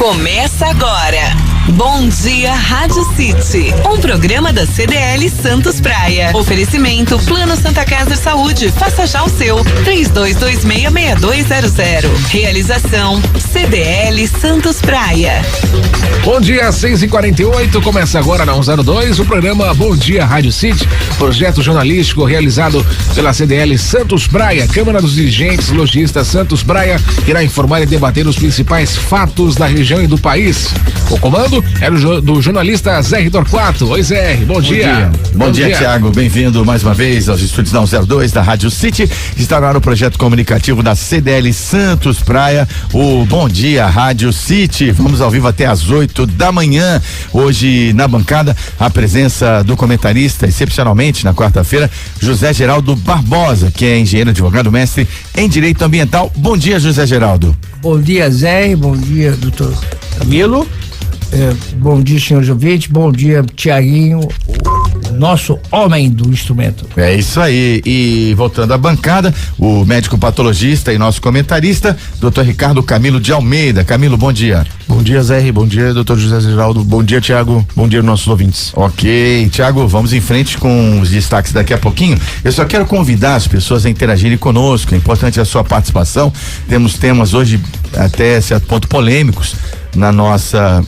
Começa agora. Bom Dia Rádio City, um programa da CDL Santos Praia. Oferecimento Plano Santa Casa de Saúde. Faça já o seu. 32266200. Realização CDL Santos Praia. Bom dia, 6h48. Começa agora na 102 o programa Bom Dia Rádio City, projeto jornalístico realizado pela CDL Santos Praia. Câmara dos Dirigentes Lojistas Santos Praia irá informar e debater os principais fatos da região e do país. O comando é do jornalista Zé Torquato. Oi, Zé, bom dia. Bom dia, Tiago. Bem-vindo mais uma vez aos estúdios da 102 da Rádio City. Está no ar o projeto comunicativo da CDL Santos Praia, o Bom Dia Rádio City. Vamos ao vivo até às 8 da manhã. Hoje, na bancada, a presença do comentarista, excepcionalmente na quarta-feira, José Geraldo Barbosa, que é engenheiro, advogado, mestre em Direito Ambiental. Bom dia, José Geraldo. Bom dia, Zé. Bom dia, doutor Camilo. Bom dia, senhor ouvinte. Bom dia, Tiaguinho, o nosso homem do instrumento. É isso aí. E voltando à bancada, o médico patologista e nosso comentarista, doutor Ricardo Camilo de Almeida. Camilo, bom dia. Bom dia, Zé. Bom dia, doutor José Geraldo. Bom dia, Tiago. Bom dia, nossos ouvintes. Ok, Tiago, vamos em frente com os destaques daqui a pouquinho. Eu só quero convidar as pessoas a interagirem conosco. É importante a sua participação. Temos temas hoje até certo ponto polêmicos na nossa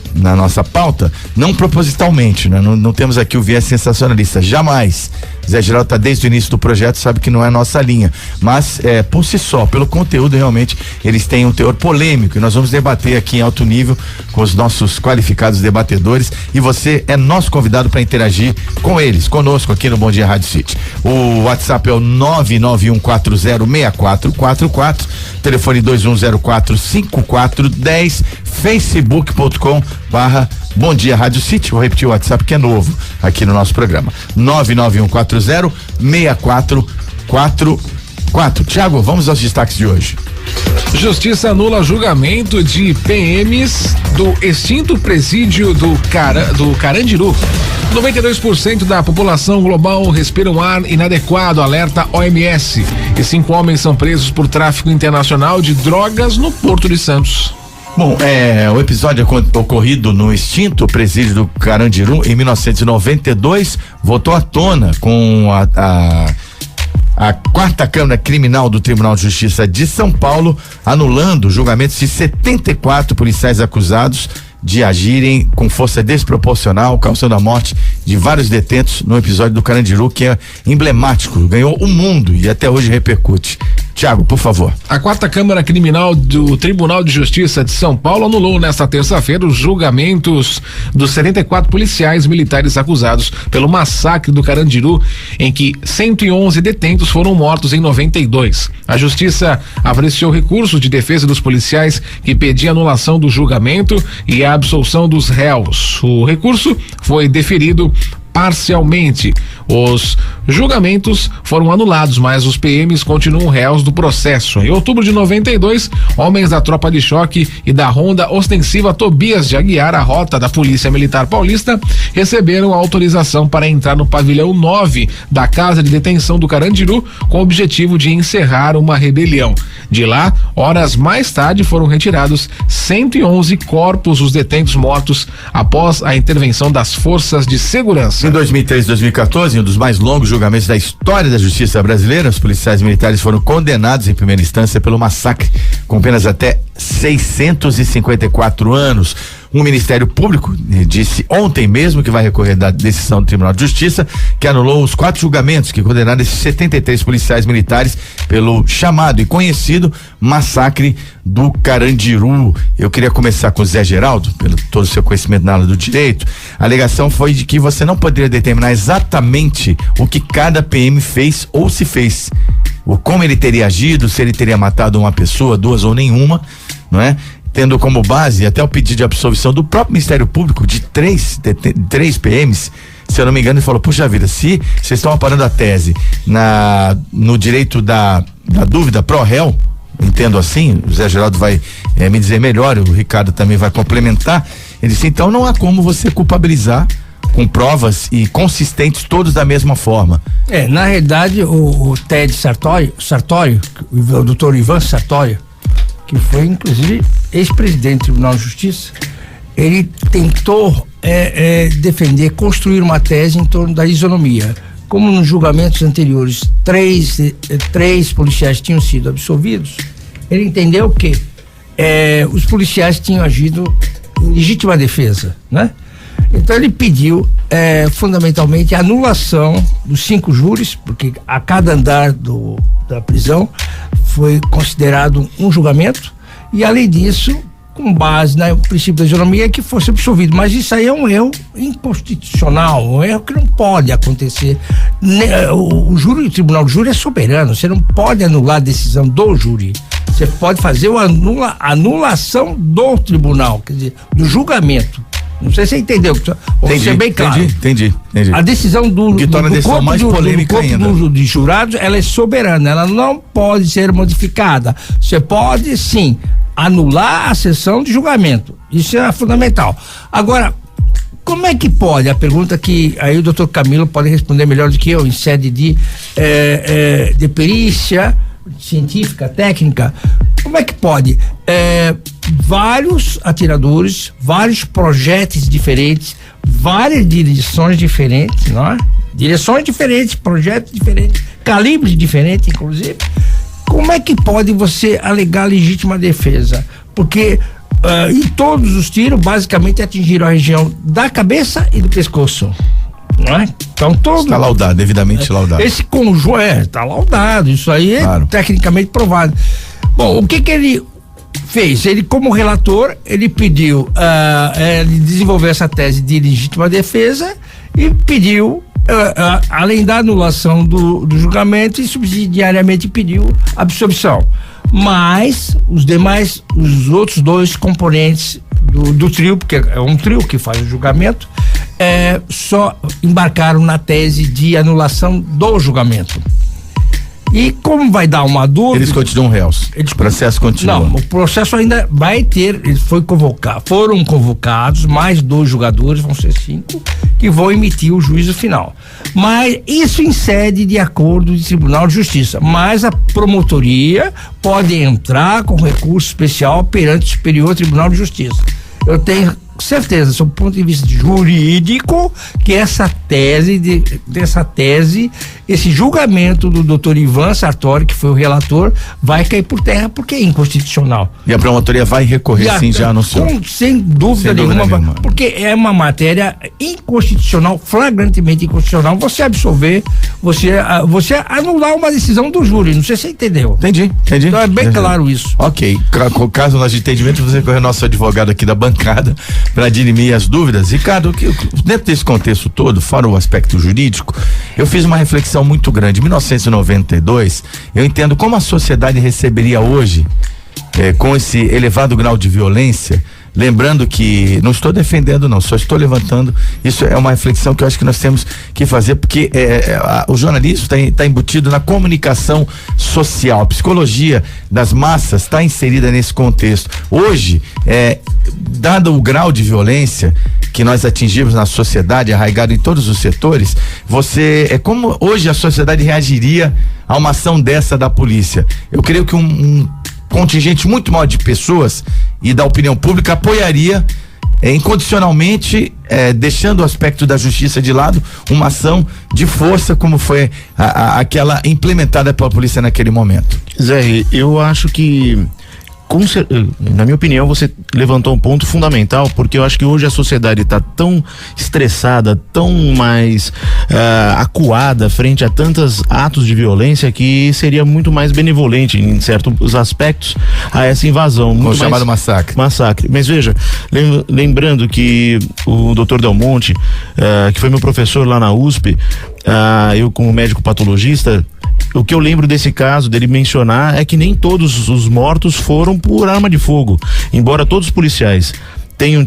pauta, não propositalmente, né? Não temos aqui o viés sensacionalista, jamais. Zé Geraldo está desde o início do projeto, sabe que não é a nossa linha, mas por si só, pelo conteúdo, realmente eles têm um teor polêmico e nós vamos debater aqui em alto nível com os nossos qualificados debatedores e você é nosso convidado para interagir com eles, conosco aqui no Bom Dia Rádio City. O WhatsApp é o 991406444, telefone 21045410, facebook.com/Bom Dia Rádio City. Vou repetir o WhatsApp que é novo aqui no nosso programa, 991406444. Tiago, vamos aos destaques de hoje. Justiça anula julgamento de PMs do extinto presídio do Carandiru. 92% da população global respira um ar inadequado, alerta OMS. E 5 homens são presos por tráfico internacional de drogas no Porto de Santos. Bom, o episódio ocorrido no extinto presídio do Carandiru em 1992 voltou à tona com a quarta Câmara Criminal do Tribunal de Justiça de São Paulo anulando julgamentos de 74 policiais acusados de agirem com força desproporcional, causando a morte de vários detentos no episódio do Carandiru, que é emblemático, ganhou o mundo e até hoje repercute. Tiago, por favor. A quarta Câmara Criminal do Tribunal de Justiça de São Paulo anulou nesta terça-feira os julgamentos dos 74 policiais militares acusados pelo massacre do Carandiru, em que 111 detentos foram mortos em 92. A Justiça apreciou recursos de defesa dos policiais que pedia anulação do julgamento e a absolução dos réus. O recurso foi deferido parcialmente. Os julgamentos foram anulados, mas os PMs continuam réus do processo. Em outubro de 92, homens da tropa de choque e da ronda ostensiva Tobias de Aguiar, a rota da Polícia Militar Paulista, receberam a autorização para entrar no pavilhão 9 da casa de detenção do Carandiru com o objetivo de encerrar uma rebelião. De lá, horas mais tarde, foram retirados 111 corpos dos detentos mortos após a intervenção das forças de segurança. Em 2013 e 2014, um dos mais longos julgamentos da história da justiça brasileira, os policiais militares foram condenados em primeira instância pelo massacre, com penas até 654 anos. O Ministério Público disse ontem mesmo que vai recorrer da decisão do Tribunal de Justiça, que anulou os 4 julgamentos que condenaram esses 73 policiais militares pelo chamado e conhecido massacre do Carandiru. Eu queria começar com o Zé Geraldo, pelo todo o seu conhecimento na área do direito. A alegação foi de que você não poderia determinar exatamente o que cada PM fez ou se fez, ou como ele teria agido, se ele teria matado uma pessoa, 2 ou nenhuma, não é? Tendo como base até o pedido de absolvição do próprio Ministério Público de 3 PMs, se eu não me engano, ele falou, puxa vida, se vocês estão aparando a tese no direito da dúvida pro réu, entendo assim, o Zé Geraldo vai me dizer melhor, o Ricardo também vai complementar, ele disse, então não há como você culpabilizar com provas e consistentes todos da mesma forma. Na realidade, o Ted Sartório, o doutor Ivan Sartório, que foi inclusive ex-presidente do Tribunal de Justiça, ele tentou construir uma tese em torno da isonomia. Como nos julgamentos anteriores, três policiais tinham sido absolvidos, ele entendeu que os policiais tinham agido em legítima defesa, né? Então ele pediu fundamentalmente a anulação dos 5 júris, porque a cada andar da prisão foi considerado um julgamento, e além disso, com base no princípio da isonomia, que fosse absolvido. Mas isso aí é um erro inconstitucional, um erro que não pode acontecer. O Tribunal de Júri é soberano, você não pode anular a decisão do júri. Você pode fazer a anulação do tribunal, quer dizer, do julgamento. Não sei se você entendeu, vou ser bem claro. Entendi. A decisão do corpo de jurados, ela é soberana, ela não pode ser modificada. Você pode, sim, anular a sessão de julgamento. Isso é fundamental. Agora, como é que pode? A pergunta que aí o doutor Camilo pode responder melhor do que eu, em sede de perícia científica, técnica. Como é que pode? Vários atiradores, vários projetos diferentes, várias direções diferentes, não é? Direções diferentes, projetos diferentes, calibres diferentes, inclusive. Como é que pode você alegar legítima defesa? Porque em todos os tiros, basicamente, atingiram a região da cabeça e do pescoço. Não é? Então todo. Está laudado, devidamente laudado. Esse conjunto está laudado, isso aí é tecnicamente provado. Bom, o que ele fez? Ele, como relator, ele pediu desenvolver essa tese de legítima defesa e pediu, além da anulação do julgamento, e subsidiariamente pediu absolvição. Mas os outros 2 componentes do trio, porque é um trio que faz o julgamento, só embarcaram na tese de anulação do julgamento. E como vai dar uma dúvida... Eles continuam réus. O processo continua. Não, o processo ainda vai ter... Foram convocados mais 2 julgadores, vão ser 5, que vão emitir o juízo final. Mas isso em sede de acordo de Tribunal de Justiça. Mas a promotoria pode entrar com recurso especial perante o Superior Tribunal de Justiça. Eu tenho certeza, sob o ponto de vista jurídico, que essa tese, esse julgamento do doutor Ivan Sartori, que foi o relator, vai cair por terra porque é inconstitucional. E a promotoria vai recorrer, sim, já anunciou. Sem dúvida nenhuma, porque é uma matéria inconstitucional, flagrantemente inconstitucional, você absolver, você anular uma decisão do júri, não sei se você entendeu. Entendi. Então é bem claro isso. Ok, caso nós de entendimento, você recorrer ao nosso advogado aqui da bancada para dirimir as dúvidas. Ricardo, dentro desse contexto todo, fora o aspecto jurídico, eu fiz uma reflexão muito grande. Em 1992, eu entendo como a sociedade receberia hoje, com esse elevado grau de violência. Lembrando que não estou defendendo, não, só estou levantando. Isso é uma reflexão que eu acho que nós temos que fazer, porque o jornalismo está embutido na comunicação social. A psicologia das massas está inserida nesse contexto. Hoje, dado o grau de violência que nós atingimos na sociedade, arraigado em todos os setores, como hoje a sociedade reagiria a uma ação dessa da polícia? Eu creio que um contingente muito maior de pessoas e da opinião pública apoiaria incondicionalmente, deixando o aspecto da justiça de lado, uma ação de força como foi aquela implementada pela polícia naquele momento. Zé, eu acho que, na minha opinião, você levantou um ponto fundamental, porque eu acho que hoje a sociedade está tão estressada, tão mais acuada frente a tantos atos de violência, que seria muito mais benevolente em certos aspectos a essa invasão. O chamado massacre. Mas veja, lembrando que o Dr. Del Monte, que foi meu professor lá na USP, eu como médico patologista, o que eu lembro desse caso, dele mencionar, é que nem todos os mortos foram por arma de fogo. Embora todos os policiais tenham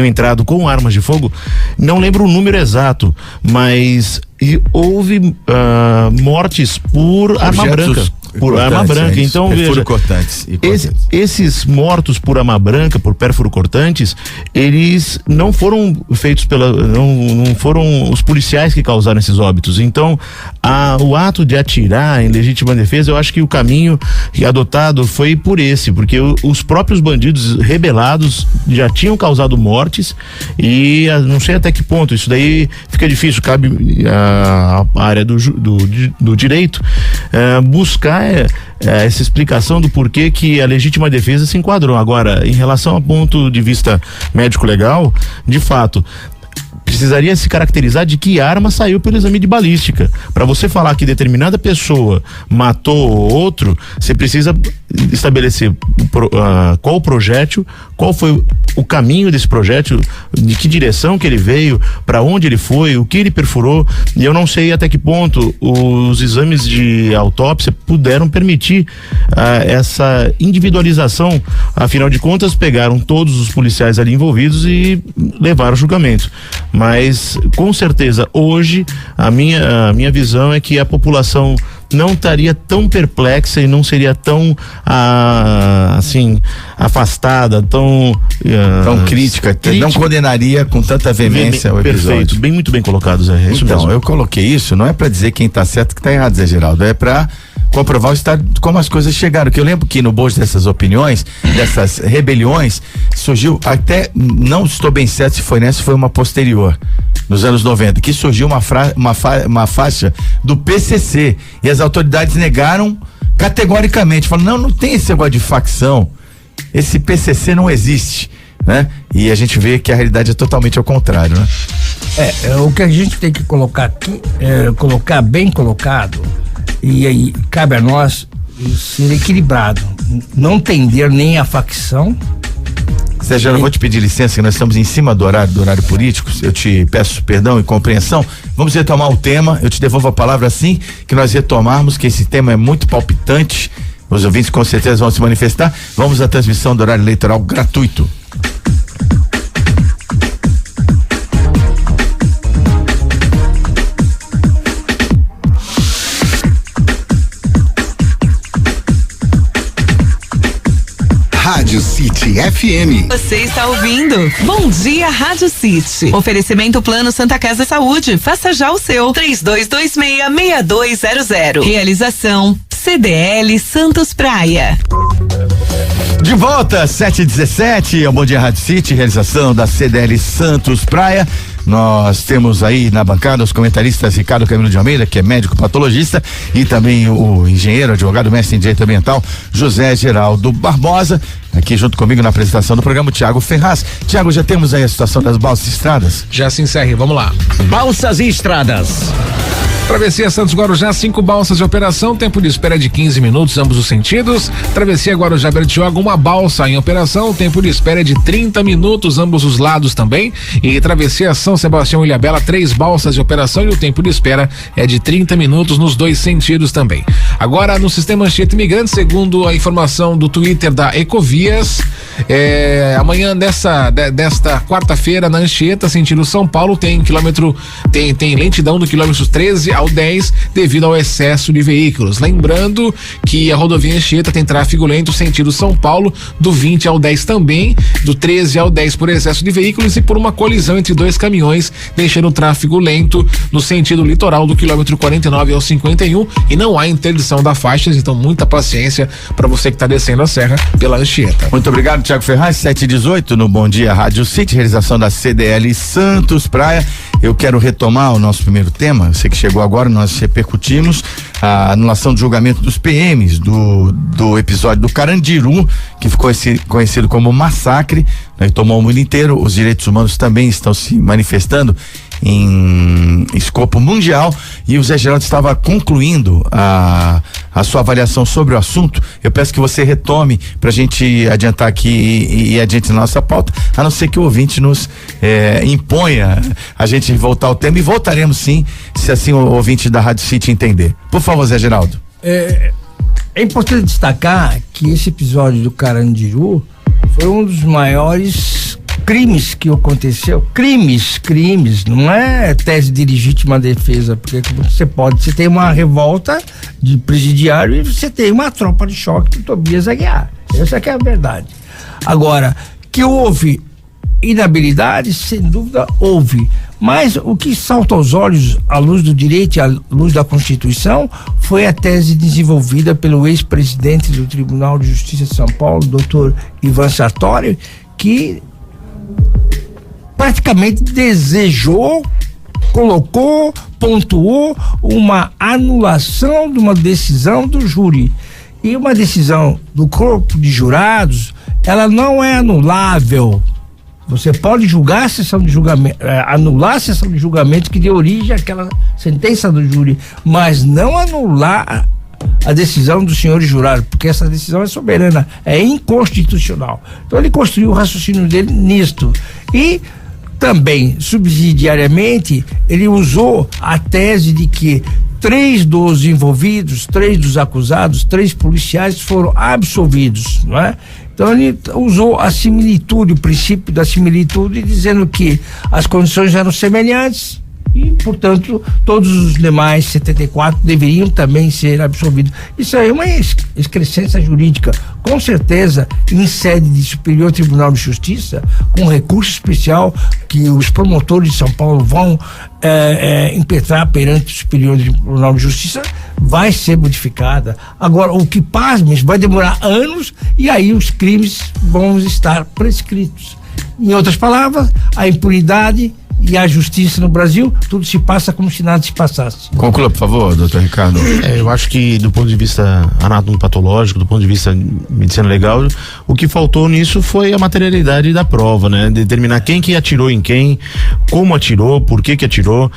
entrado com armas de fogo, não lembro o número exato, mas houve mortes por arma branca. por arma branca. Então, veja, esses mortos por arma branca, por pérfuro cortantes, eles não foram feitos não foram os policiais que causaram esses óbitos. Então, o ato de atirar em legítima defesa, eu acho que o caminho adotado foi porque os próprios bandidos rebelados já tinham causado mortes e não sei até que ponto, isso daí fica difícil, cabe a área do direito buscar essa explicação do porquê que a legítima defesa se enquadrou. Agora, em relação ao ponto de vista médico-legal, de fato, precisaria se caracterizar de que arma saiu pelo exame de balística. Para você falar que determinada pessoa matou outro, você precisa estabelecer qual o projétil, qual foi o caminho desse projétil, de que direção que ele veio, para onde ele foi, o que ele perfurou, e eu não sei até que ponto os exames de autópsia puderam permitir essa individualização. Afinal de contas, pegaram todos os policiais ali envolvidos e levaram ao julgamento. Mas com certeza hoje a minha visão é que a população não estaria tão perplexa e não seria tão assim afastada, tão crítica, não condenaria com tanta veemência o episódio. Perfeito, muito bem colocado, Zé. Então, eu coloquei isso, não é para dizer quem está certo e que está errado, Zé Geraldo, é para comprovar o estado, como as coisas chegaram, que eu lembro que no bojo dessas opiniões, dessas rebeliões, surgiu, até não estou bem certo se foi nessa, foi uma posterior, nos anos 90, que surgiu uma faixa do PCC, e as autoridades negaram categoricamente, falaram, não tem esse negócio de facção, esse PCC não existe, né? E a gente vê que a realidade é totalmente ao contrário, né? O que a gente tem que colocar aqui, colocar bem colocado, e aí cabe a nós ser equilibrado, não tender nem a facção. Sérgio, eu vou te pedir licença, que nós estamos em cima do horário político, eu te peço perdão e compreensão. Vamos retomar o tema, eu te devolvo a palavra assim que nós retomarmos, que esse tema é muito palpitante, os ouvintes com certeza vão se manifestar. Vamos à transmissão do horário eleitoral gratuito. Rádio City FM. Você está ouvindo Bom Dia Rádio City. Oferecimento Plano Santa Casa Saúde. Faça já o seu. 3226-6200. Realização CDL Santos Praia. De volta, 7h17, é o Bom Dia Rádio City, realização da CDL Santos Praia. Nós temos aí na bancada os comentaristas Ricardo Camilo de Almeida, que é médico patologista, e também o engenheiro, advogado, mestre em direito ambiental, José Geraldo Barbosa, aqui junto comigo na apresentação do programa, o Tiago Ferraz. Tiago, já temos aí a situação das balsas e estradas? Já se encerra, vamos lá. Balsas e estradas. Travessia Santos Guarujá, 5 balsas de operação, tempo de espera de 15 minutos, ambos os sentidos. Travessia Guarujá Bertioga, uma balsa em operação, tempo de espera de 30 minutos, ambos os lados também. E Travessia São Sebastião Ilhabela, 3 balsas de operação e o tempo de espera é de 30 minutos nos 2 sentidos também. Agora, no sistema Anchieta Imigrante, segundo a informação do Twitter da Ecovias, amanhã desta quarta-feira na Anchieta, sentido São Paulo, tem lentidão do quilômetro 13 ao 10 devido ao excesso de veículos. Lembrando que a rodovia Anchieta tem tráfego lento sentido São Paulo, do 20 ao 10 também, do 13 ao 10 por excesso de veículos e por uma colisão entre 2 caminhões, deixando o tráfego lento no sentido litoral do quilômetro 49 ao 51 e não há interdição da faixas, então muita paciência para você que está descendo a serra pela Anchieta. Muito obrigado, Tiago Ferraz, 7h18 no Bom Dia Rádio City, realização da CDL Santos Praia. Eu quero retomar o nosso primeiro tema, você que chegou agora, nós repercutimos a anulação do julgamento dos PMs do episódio do Carandiru, que ficou conhecido como massacre, né, tomou o mundo inteiro. Os direitos humanos também estão se manifestando em escopo mundial, e o Zé Geraldo estava concluindo a sua avaliação sobre o assunto. Eu peço que você retome pra gente adiantar aqui e adiante na nossa pauta, a não ser que o ouvinte nos imponha a gente voltar ao tema, e voltaremos sim, se assim o ouvinte da Rádio City entender. Por favor, Zé Geraldo. É importante destacar que esse episódio do Carandiru foi um dos maiores crimes que aconteceu, crimes, não é tese de legítima defesa, porque você tem uma revolta de presidiário e você tem uma tropa de choque do Tobias Aguiar. Essa que é a verdade. Agora, que houve inabilidade, sem dúvida houve, mas o que salta aos olhos à luz do direito e à luz da Constituição foi a tese desenvolvida pelo ex-presidente do Tribunal de Justiça de São Paulo, Dr. Ivan Sartori, que praticamente desejou, colocou, pontuou uma anulação de uma decisão do júri. E uma decisão do corpo de jurados, ela não é anulável. Você pode julgar a sessão de julgamento, anular a sessão de julgamento que deu origem àquela sentença do júri, mas não anular a decisão dos senhores jurados, porque essa decisão é soberana, é inconstitucional. Então ele construiu o raciocínio dele nisto. E também, subsidiariamente, ele usou a tese de que 3 dos envolvidos, 3 dos acusados, 3 policiais foram absolvidos, não é? Então ele usou a similitude, o princípio da similitude, dizendo que as condições eram semelhantes e, portanto, todos os demais 74 deveriam também ser absolvidos. Isso aí é uma excrescência jurídica. Com certeza, em sede de Superior Tribunal de Justiça, com recurso especial que os promotores de São Paulo vão impetrar perante o Superior Tribunal de Justiça, vai ser modificada. Agora, o que pasmes, vai demorar anos e aí os crimes vão estar prescritos. Em outras palavras, a impunidade e a justiça no Brasil, tudo se passa como se nada se passasse. Conclua, por favor, doutor Ricardo. Eu acho que do ponto de vista anatomopatológico, do ponto de vista medicina legal, o que faltou nisso foi a materialidade da prova, né? Determinar quem que atirou em quem, como atirou, por que atirou,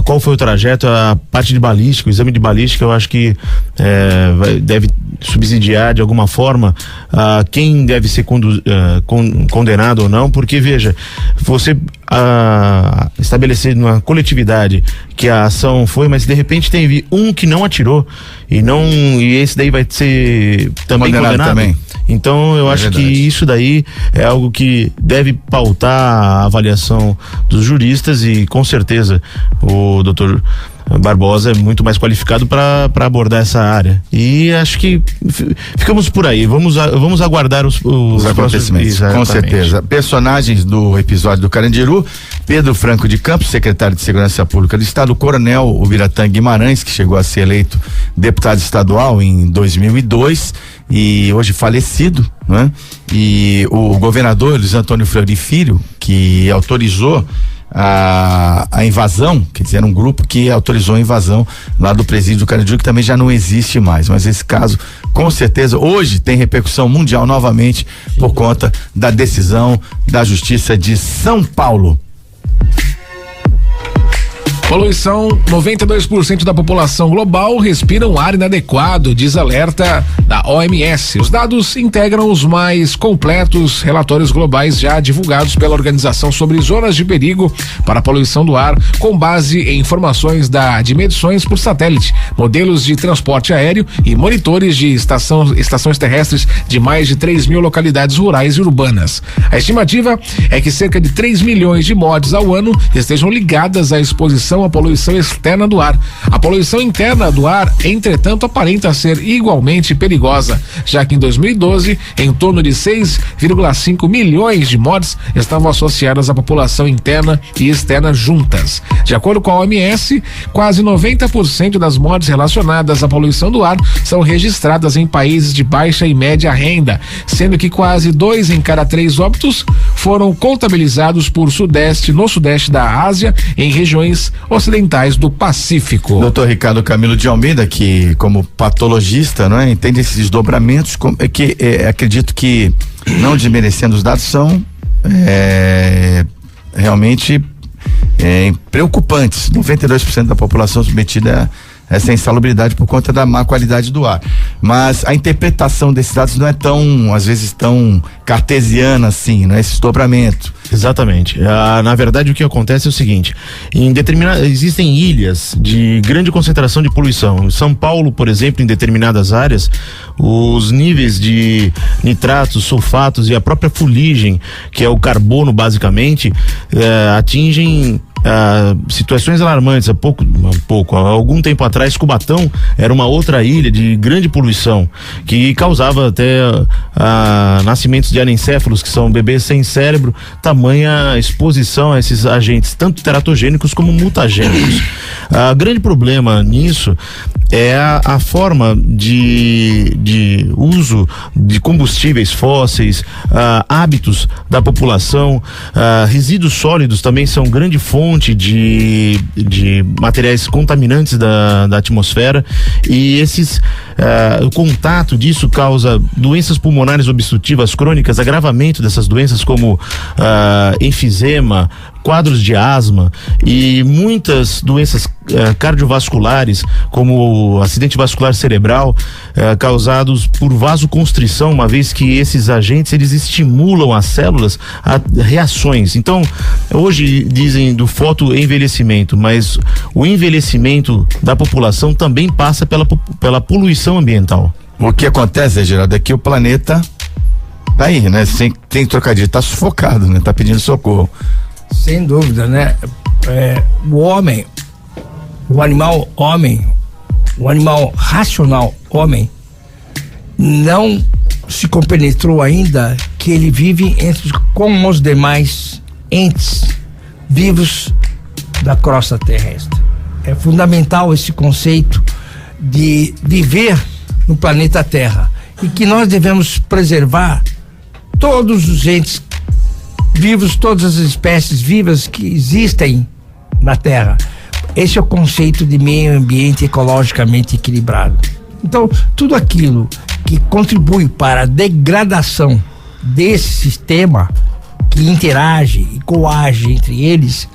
qual foi o trajeto, a parte de balística, o exame de balística, eu acho que deve subsidiar de alguma forma quem deve ser condenado ou não, porque veja, você estabelecer numa coletividade que a ação foi, mas de repente teve um que não atirou e esse daí vai ser também condenado. Também. Então eu acho que isso daí é algo que deve pautar a avaliação dos juristas e com certeza o doutor Barbosa é muito mais qualificado para abordar essa área. E acho que ficamos por aí. Vamos aguardar os acontecimentos. Com certeza. Personagens do episódio do Carandiru: Pedro Franco de Campos, secretário de Segurança Pública do Estado; o coronel Ubiratã Guimarães, que chegou a ser eleito deputado estadual em 2002 e hoje falecido, né? E o governador Luiz Antônio Fleury Filho, que autorizou a invasão, quer dizer, era um grupo que autorizou a invasão lá do presídio do Carandiru, que também já não existe mais, mas esse caso com certeza hoje tem repercussão mundial novamente por conta da decisão da Justiça de São Paulo. Poluição: 92% da população global respira um ar inadequado, diz alerta da OMS. Os dados integram os mais completos relatórios globais já divulgados pela organização sobre zonas de perigo para a poluição do ar, com base em informações de medições por satélite, modelos de transporte aéreo e monitores de estações terrestres de mais de 3.000 localidades rurais e urbanas. A estimativa é que cerca de 3 milhões de mortes ao ano estejam ligadas à exposição à poluição externa do ar. A poluição interna do ar, entretanto, aparenta ser igualmente perigosa, já que em 2012, em torno de 6,5 milhões de mortes estavam associadas à população interna e externa juntas. De acordo com a OMS, quase 90% das mortes relacionadas à poluição do ar são registradas em países de baixa e média renda, sendo que quase 2 em cada 3 óbitos foram contabilizados no sudeste da Ásia, em regiões ocidentais do Pacífico. Doutor Ricardo Camilo de Almeida, que como patologista, não é, entende esses desdobramentos, acredito que, não desmerecendo os dados, são realmente preocupantes. 92% da população submetida essa insalubridade por conta da má qualidade do ar. Mas a interpretação desses dados não é tão, às vezes, tão cartesiana assim, né? Esse desdobramento. Exatamente. Na verdade, o que acontece é o seguinte: existem ilhas de grande concentração de poluição. Em São Paulo, por exemplo, em determinadas áreas, os níveis de nitratos, sulfatos e a própria fuligem, que é o carbono basicamente, atingem situações alarmantes. Há algum tempo atrás, Cubatão era uma outra ilha de grande poluição que causava até nascimentos de anencéfalos, que são bebês sem cérebro, tamanha exposição a esses agentes, tanto teratogênicos como mutagênicos. O grande problema nisso é a forma de uso de combustíveis fósseis, hábitos da população. Resíduos sólidos também são grande fonte de materiais contaminantes da atmosfera, e o contato disso causa doenças pulmonares obstrutivas crônicas, agravamento dessas doenças como enfisema, quadros de asma e muitas doenças cardiovasculares, como acidente vascular cerebral, causados por vasoconstrição, uma vez que esses agentes eles estimulam as células a reações. Então, hoje dizem do fotoenvelhecimento, mas o envelhecimento da população também passa pela poluição ambiental. O que acontece, Geraldo, é que o planeta tá aí, né? Sem trocadilho, tá sufocado, né? Tá pedindo socorro. Sem dúvida, né? O homem, o animal racional homem, não se compenetrou ainda que ele vive com os demais entes vivos da crosta terrestre. É fundamental esse conceito de viver no planeta Terra, e que nós devemos preservar todos os entes vivos, todas as espécies vivas que existem na Terra. Esse é o conceito de meio ambiente ecologicamente equilibrado. Então, tudo aquilo que contribui para a degradação desse sistema, que interage e coage entre eles,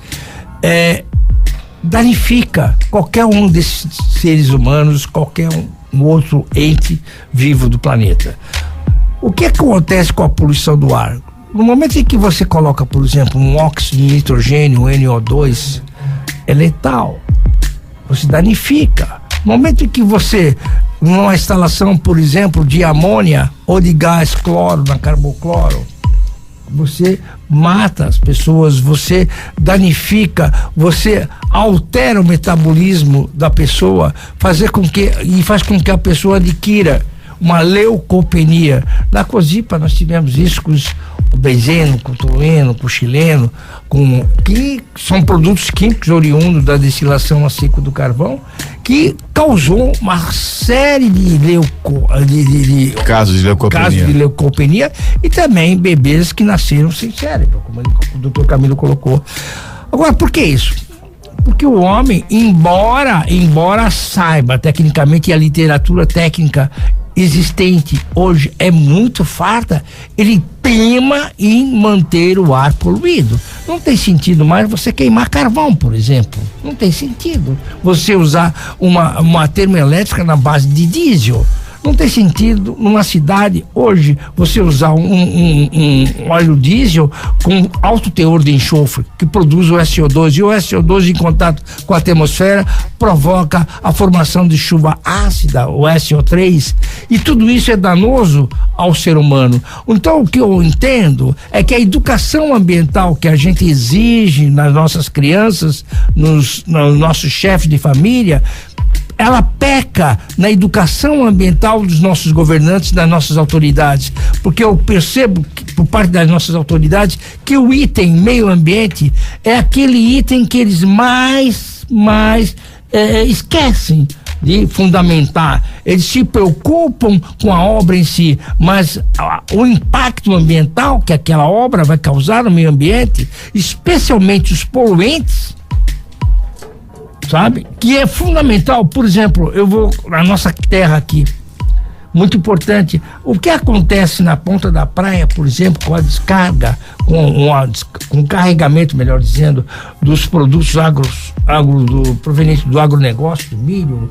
danifica qualquer um desses seres humanos, qualquer um outro ente vivo do planeta. O que acontece com a poluição do ar? No momento em que você coloca, por exemplo, um óxido de nitrogênio, um NO2, é letal. Você danifica. No momento em que você, numa instalação, por exemplo, de amônia ou de gás cloro, na carbocloro, você mata as pessoas, você danifica, você altera o metabolismo da pessoa, faz com que a pessoa adquira uma leucopenia. Na COSIPA nós tivemos isso com o benzeno, com o tolueno, com o xileno, que são produtos químicos oriundos da destilação a seco do carvão, que causou uma série de casos de leucopenia e também bebês que nasceram sem cérebro, como o doutor Camilo colocou. Agora, por que isso? Porque o homem, embora saiba tecnicamente, e a literatura técnica existente hoje é muito farta, ele teima em manter o ar poluído. Não tem sentido mais você queimar carvão, por exemplo. Não tem sentido você usar uma termoelétrica na base de diesel. Não tem sentido numa cidade hoje você usar um óleo diesel com alto teor de enxofre, que produz o SO2, e o SO2 em contato com a atmosfera provoca a formação de chuva ácida, o SO3, e tudo isso é danoso ao ser humano. Então, o que eu entendo é que a educação ambiental que a gente exige nas nossas crianças, nos nossos chefes de família, ela peca na educação ambiental dos nossos governantes, das nossas autoridades, porque eu percebo por parte das nossas autoridades que o item meio ambiente é aquele item que eles mais esquecem de fundamentar. Eles se preocupam com a obra em si, mas o impacto ambiental que aquela obra vai causar no meio ambiente, especialmente os poluentes, sabe? Que é fundamental. Por exemplo, eu vou na nossa terra aqui, muito importante, o que acontece na ponta da praia, por exemplo, com a descarga, com carregamento, melhor dizendo, dos produtos provenientes do agronegócio, do milho,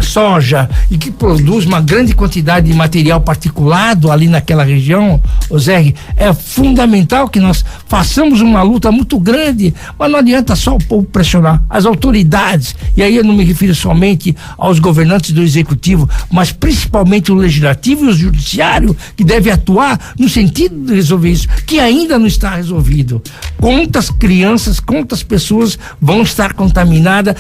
soja, e que produz uma grande quantidade de material particulado ali naquela região, Zé, é fundamental que nós façamos uma luta muito grande, mas não adianta só o povo pressionar, as autoridades, e aí eu não me refiro somente aos governantes do executivo, mas principalmente o legislativo e o judiciário, que deve atuar no sentido de resolver isso, que ainda não está resolvido. Quantas crianças, quantas pessoas vão estar contaminadas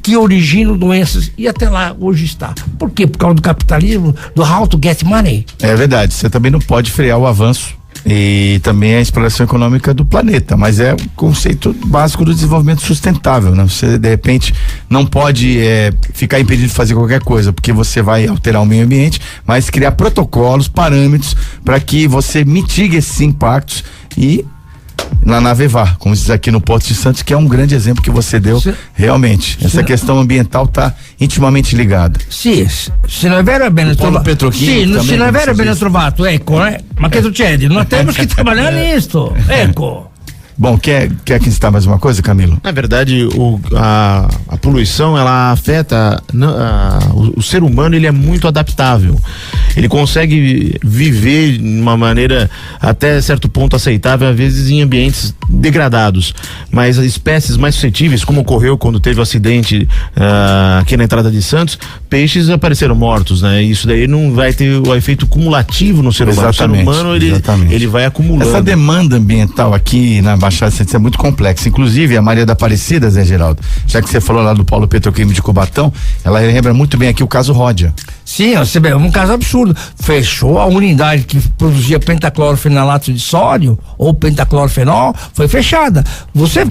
que originam doenças, e até lá hoje está. Por quê? Por causa do capitalismo, do how to get money. É verdade, você também não pode frear o avanço e também a exploração econômica do planeta, mas é o conceito básico do desenvolvimento sustentável, né? Você de repente não pode ficar impedido de fazer qualquer coisa, porque você vai alterar o meio ambiente, mas criar protocolos, parâmetros para que você mitigue esses impactos e lá na Avevar, como diz aqui no Porto de Santos, que é um grande exemplo que você deu, realmente. Essa questão ambiental está intimamente ligada. Sì, se non è vero è bene trovato. Sì, se non è vero è bene trovato, ecco, ma che succede? Nós temos que trabalhar nisso, ecco. Bom, quer acrescentar mais uma coisa, Camilo? Na verdade, a poluição, ela afeta o ser humano, ele é muito adaptável. Ele consegue viver de uma maneira até certo ponto aceitável, às vezes em ambientes degradados. Mas as espécies mais suscetíveis, como ocorreu quando teve o acidente aqui na entrada de Santos, peixes apareceram mortos, né? Isso daí não vai ter o efeito cumulativo no ser humano. Exatamente, o ser humano, ele vai acumulando. Essa demanda ambiental aqui na Baixada Santista é muito complexa. Inclusive, a Maria da Aparecida, Zé Geraldo, já que você falou lá do Polo Petroquímico de Cubatão, ela lembra muito bem aqui o caso Ródia. Sim, é um caso absurdo. Fechou a unidade que produzia pentaclorofenalato de sódio ou pentaclorofenol, foi fechada. Você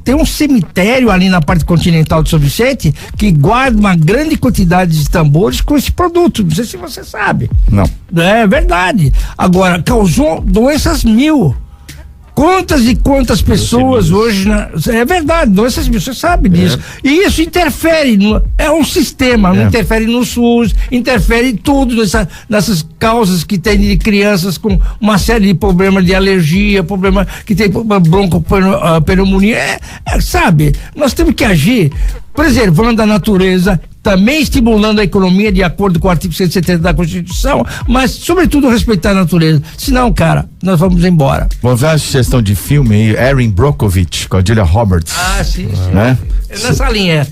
tem um cemitério ali na parte continental de São Vicente que guarda uma grande quantidade de tambores com esse produto. Não sei se você sabe. Não. É verdade. Agora, causou doenças 1000. Quantas e quantas pessoas hoje, é verdade, doenças, você sabe disso. E isso interfere, é um sistema, não interfere no SUS, interfere em tudo, nessas causas que tem de crianças com uma série de problemas de alergia, problema que tem broncopneumonia, sabe, nós temos que agir preservando a natureza, também estimulando a economia de acordo com o artigo 170 da Constituição, mas sobretudo respeitar a natureza. Senão, cara, nós vamos embora. Vamos ver a sugestão de filme, Erin Brockovich, com a Julia Roberts. Ah, sim. Né? É nessa linha.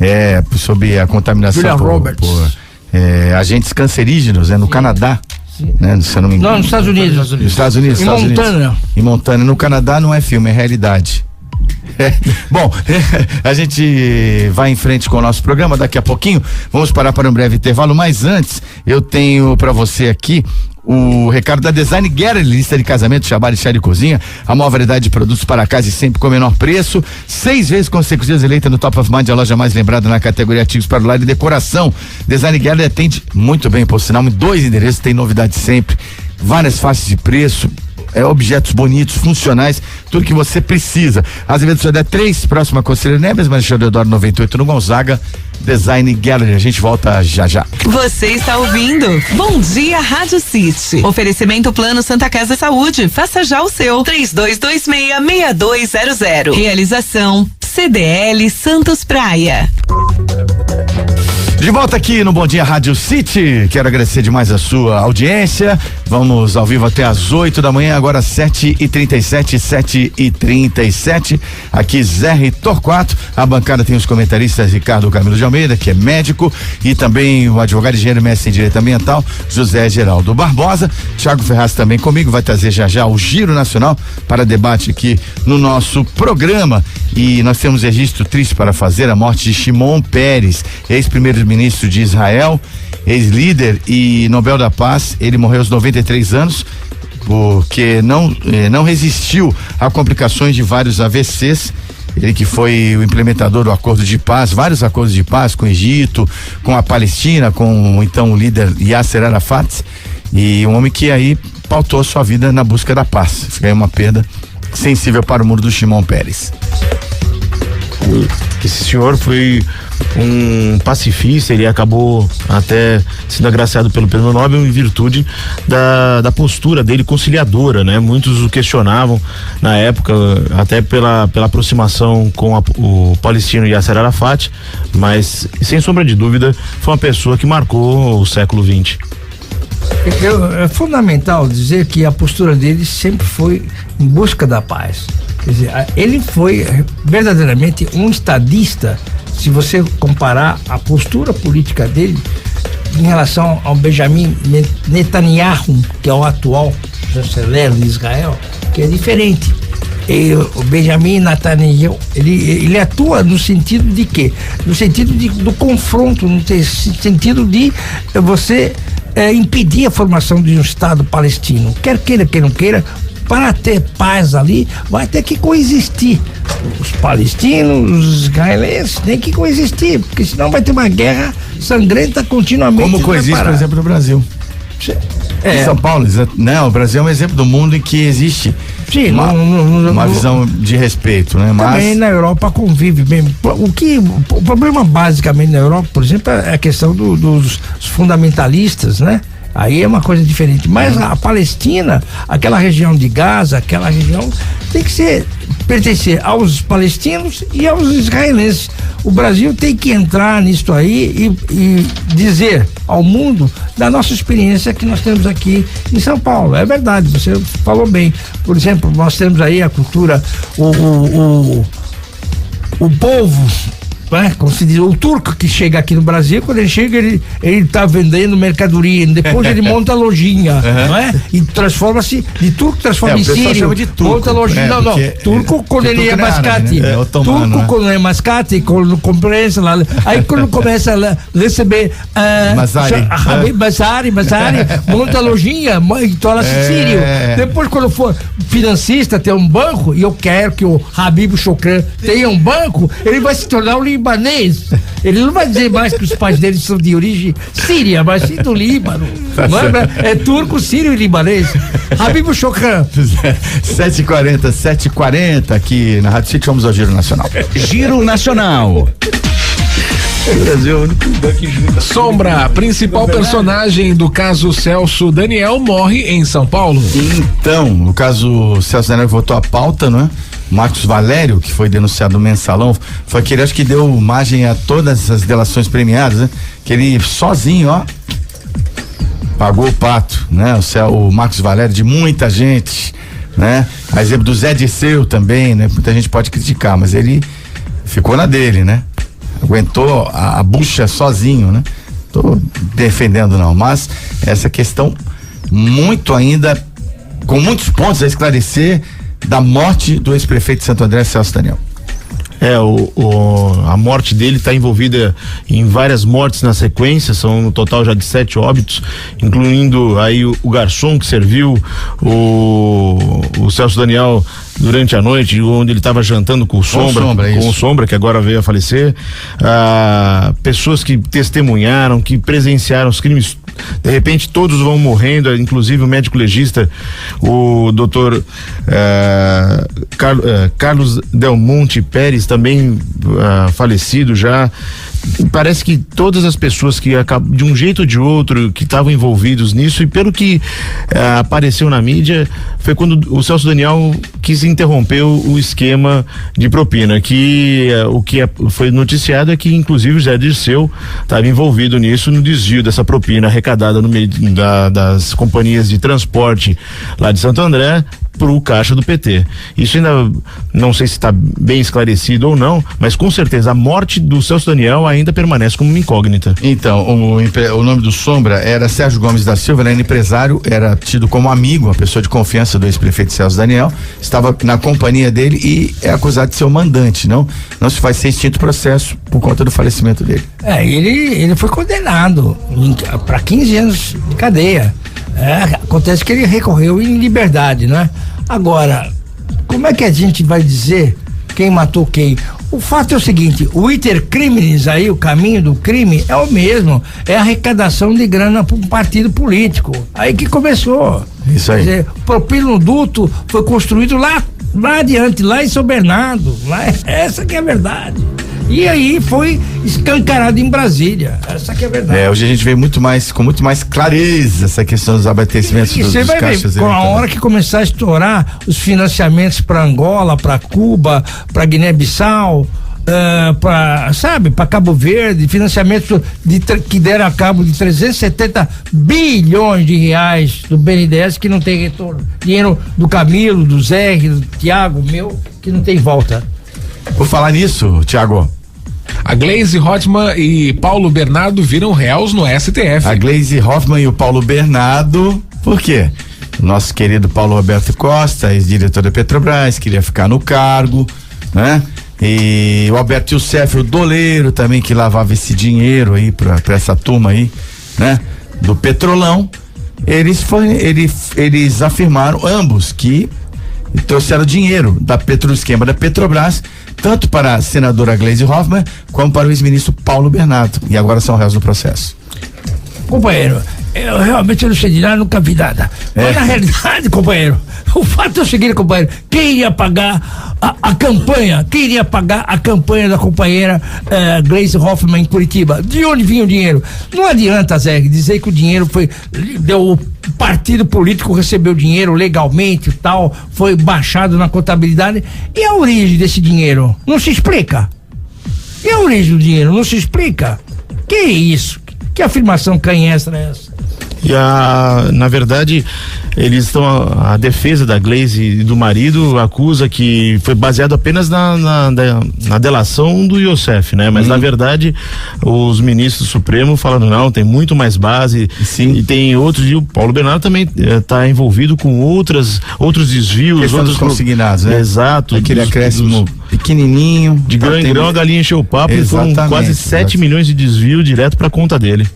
Sobre a contaminação Julia Roberts. Agentes cancerígenos, no Canadá. Né? Se eu não me engano. Não, nos Estados Unidos. Nos Estados Unidos. Em Montana. Em Montana. No Canadá não é filme, é realidade. Bom, a gente vai em frente com o nosso programa daqui a pouquinho. Vamos parar para um breve intervalo, mas antes eu tenho para você aqui o recado da Design Gallery, lista de casamento, trabalho e chá de cozinha, a maior variedade de produtos para casa e sempre com o menor preço, 6 vezes consecutivas eleita no Top of Mind, a loja mais lembrada na categoria artigos para o lar e decoração. Design Gallery atende muito bem, por sinal, em 2 endereços, tem novidade sempre, várias faixas de preço, objetos bonitos, funcionais, tudo que você precisa. Azevedo Sodré 3, próxima Conselheiro Neves, Marechal Deodoro 98 no Gonzaga. Design Gallery, a gente volta já já. Você está ouvindo Bom Dia Rádio City. Oferecimento Plano Santa Casa Saúde. Faça já o seu. 3226-6200. Realização CDL Santos Praia. De volta aqui no Bom Dia Rádio City, quero agradecer demais a sua audiência, vamos ao vivo até às 8 da manhã, agora 7h37, aqui Zé Torquato, a bancada tem os comentaristas Ricardo Camilo de Almeida, que é médico, e também o advogado e engenheiro mestre em direito ambiental, José Geraldo Barbosa, Thiago Ferraz também comigo, vai trazer já o Giro Nacional para debate aqui no nosso programa, e nós temos registro triste para fazer, a morte de Shimon Peres, ex-primeiro-ministro de Israel, ex-líder e Nobel da Paz. Ele morreu aos 93 anos porque não resistiu a complicações de vários AVCs. Ele que foi o implementador do acordo de paz, vários acordos de paz com o Egito, com a Palestina, com então o líder Yasser Arafat, e um homem que aí pautou a sua vida na busca da paz. Fica aí uma perda sensível para o mundo do Shimon Peres. Esse senhor foi um pacifista, ele acabou até sendo agraciado pelo Prêmio Nobel em virtude da postura dele conciliadora, né? Muitos o questionavam na época, até pela aproximação com o palestino Yasser Arafat, mas sem sombra de dúvida foi uma pessoa que marcou o século XX. É fundamental dizer que a postura dele sempre foi em busca da paz. Quer dizer, ele foi verdadeiramente um estadista, se você comparar a postura política dele em relação ao Benjamin Netanyahu, que é o atual chanceler de Israel, que é diferente. E o Benjamin Netanyahu, ele atua no sentido de quê? No sentido do confronto, no sentido de você impedir a formação de um Estado palestino. Quer queira, quer não queira, para ter paz ali, vai ter que coexistir. Os palestinos, os israelenses têm que coexistir, porque senão vai ter uma guerra sangrenta continuamente. Como coexiste, por exemplo, no Brasil. Em São Paulo, né? O Brasil é um exemplo do mundo em que existe uma visão de respeito, né? Mas também na Europa convive bem. O problema basicamente na Europa, por exemplo, é a questão dos fundamentalistas, né? Aí é uma coisa diferente. Mas a Palestina, aquela região de Gaza, aquela região tem que pertencer aos palestinos e aos israelenses. O Brasil tem que entrar nisso aí e dizer ao mundo da nossa experiência que nós temos aqui em São Paulo. É verdade, você falou bem. Por exemplo, nós temos aí a cultura, o povo, como se diz, o turco que chega aqui no Brasil, quando ele chega, ele tá vendendo mercadoria, depois ele monta a lojinha, não é? E transforma-se, de turco transforma em sírio, chama de turco, monta a lojinha, turco quando ele é mascate, né? Turco quando é mascate, quando começa lá, aí quando começa a receber Mazari, monta a lojinha e torna-se sírio. Depois quando for financista, tem um banco, e eu quero que o Habib Chokran tenha um banco, ele vai se tornar um libanês. Ele não vai dizer mais que os pais dele são de origem síria, mas sim do Líbano. É turco, sírio e libanês. Habib Chokran. 7h40 aqui na Rádio City, vamos ao Giro Nacional. Giro Nacional. Sombra, principal personagem do caso Celso Daniel, morre em São Paulo. Então, o caso Celso Daniel voltou à pauta, não é? Marcos Valério, que foi denunciado no Mensalão, foi aquele, acho que deu margem a todas as delações premiadas, né? Que ele sozinho, pagou o pato, né? O Marcos Valério, de muita gente, né? A exemplo do Zé Disseu também, né? Muita gente pode criticar, mas ele ficou na dele, né? Aguentou a bucha sozinho, né? Tô defendendo não, mas essa questão muito ainda, com muitos pontos a esclarecer, da morte do ex-prefeito de Santo André, Celso Daniel. A morte dele está envolvida em várias mortes na sequência, são no total já de 7 óbitos, incluindo aí o garçom que serviu o Celso Daniel durante a noite, onde ele estava jantando com o Sombra, que agora veio a falecer. Pessoas que testemunharam, que presenciaram os crimes, de repente todos vão morrendo, inclusive o médico legista, o doutor Carlos Del Monte Pérez, também falecido já. Parece que todas as pessoas que de um jeito ou de outro que estavam envolvidos nisso, e pelo que apareceu na mídia, foi quando o Celso Daniel quis interromper o esquema de propina, que o que foi noticiado é que inclusive o Zé Dirceu estava envolvido nisso, no desvio dessa propina arrecadada no meio das companhias de transporte lá de Santo André pro caixa do PT. Isso ainda não sei se está bem esclarecido ou não, mas com certeza a morte do Celso Daniel ainda permanece como uma incógnita. Então, o nome do Sombra era Sérgio Gomes da Silva, era empresário, era tido como amigo, uma pessoa de confiança do ex-prefeito Celso Daniel, estava na companhia dele e é acusado de ser o mandante, não se vai ser extinto o processo por conta do falecimento dele. Ele foi condenado para 15 anos de cadeia. Acontece que ele recorreu em liberdade, né? Agora, como é que a gente vai dizer quem matou quem? O fato é o seguinte, o iter criminis aí, o caminho do crime é o mesmo, é a arrecadação de grana para um partido político. Aí que começou. Isso aí. Quer dizer, o propinoduto foi construído lá adiante, lá em São Bernardo, essa que é a verdade. E aí foi escancarado em Brasília. Essa que é a verdade. Hoje a gente vê com muito mais clareza essa questão dos abastecimentos dos Você vai caixas. ver, com a hora que começar a estourar os financiamentos para Angola, para Cuba, para Guiné-Bissau, para Cabo Verde, financiamento que deram a cabo de 370 bilhões de reais do BNDES que não tem retorno. Dinheiro do Camilo, do Zé, do Tiago, meu, que não tem volta. Por falar nisso, Tiago, A Gleisi Hoffmann e Paulo Bernardo viram réus no STF. a Gleisi Hoffmann e o Paulo Bernardo, por quê? Nosso querido Paulo Roberto Costa, ex-diretor da Petrobras, queria ficar no cargo, né? E o Alberto Youssef, o doleiro também, que lavava esse dinheiro aí pra essa turma aí, né? Do Petrolão, eles afirmaram, ambos, que trouxeram dinheiro do esquema da Petrobras, tanto para a senadora Gleisi Hoffmann, como para o ex-ministro Paulo Bernardo, e agora são réus no processo. Companheiro, eu realmente não sei de nada, nunca vi nada. Mas na realidade, companheiro, o fato é o seguinte, companheiro, quem iria pagar a campanha? Quem iria pagar a campanha da companheira Gleisi Hoffmann em Curitiba? De onde vinha o dinheiro? Não adianta, Zé, dizer que o dinheiro o partido político recebeu dinheiro legalmente e tal, foi baixado na contabilidade. E a origem desse dinheiro? Não se explica. E a origem do dinheiro? Não se explica. Que isso? Que afirmação canhestra é essa? Na verdade, a defesa da Gleisi e do marido acusa que foi baseado apenas na delação do Youssef, né? Mas na verdade, os ministros do Supremo falaram, não, tem muito mais base. Sim. E tem outros, e o Paulo Bernardo também está envolvido com outros desvios. Outros consignados, né? Exato. Aquele acréscimo pequenininho. De grão em grão, a galinha encheu o papo. Exatamente, e foram quase 7 milhões de desvio direto para conta dele.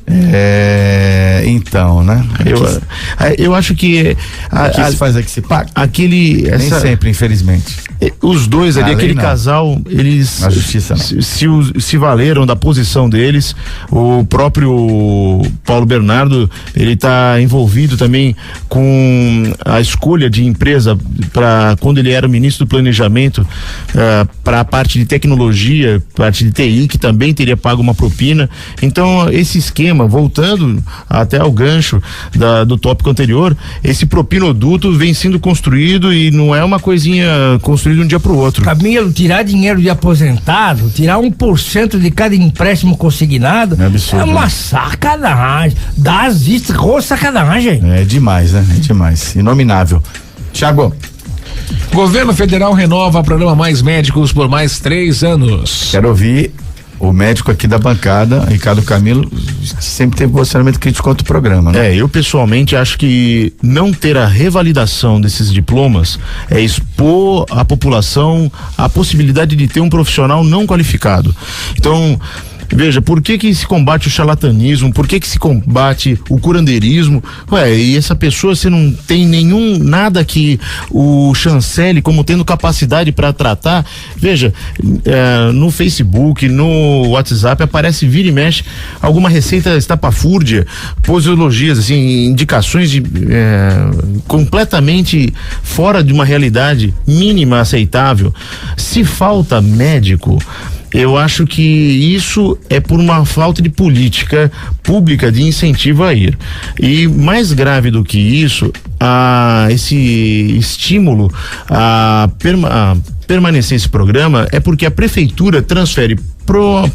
Então, né? Eu acho que aqui se faz aqui se paga. Nem sempre, infelizmente. Os dois ali, aquele casal, eles na justiça se valeram da posição deles. O próprio Paulo Bernardo, ele está envolvido também com a escolha de empresa para quando ele era o ministro do planejamento, para a parte de tecnologia, parte de TI, que também teria pago uma propina. Então, esse esquema, voltando até ao gancho do tópico anterior, esse propinoduto vem sendo construído e não é uma coisinha construída de um dia para o outro. Camilo, tirar dinheiro de aposentado, tirar 1% de cada empréstimo consignado, é uma sacanagem. Das vistas com sacanagem. É demais, né? É demais. Inominável. Tiago. Governo federal renova o programa Mais Médicos por mais 3 anos. Quero ouvir o médico aqui da bancada, Ricardo Camilo, sempre tem posicionamento crítico contra o programa, né? Eu pessoalmente acho que não ter a revalidação desses diplomas é expor a população à possibilidade de ter um profissional não qualificado. Então, veja, por que se combate o charlatanismo? Por que se combate o curandeirismo? E essa pessoa, você não tem nada que o chancele como tendo capacidade para tratar. Veja, no Facebook, no WhatsApp, aparece, vira e mexe, alguma receita estapafúrdia, posologias, assim, indicações completamente fora de uma realidade mínima aceitável. Se falta médico, eu acho que isso é por uma falta de política pública de incentivo a ir. E mais grave do que isso, esse estímulo a permanecer esse programa é porque a prefeitura transfere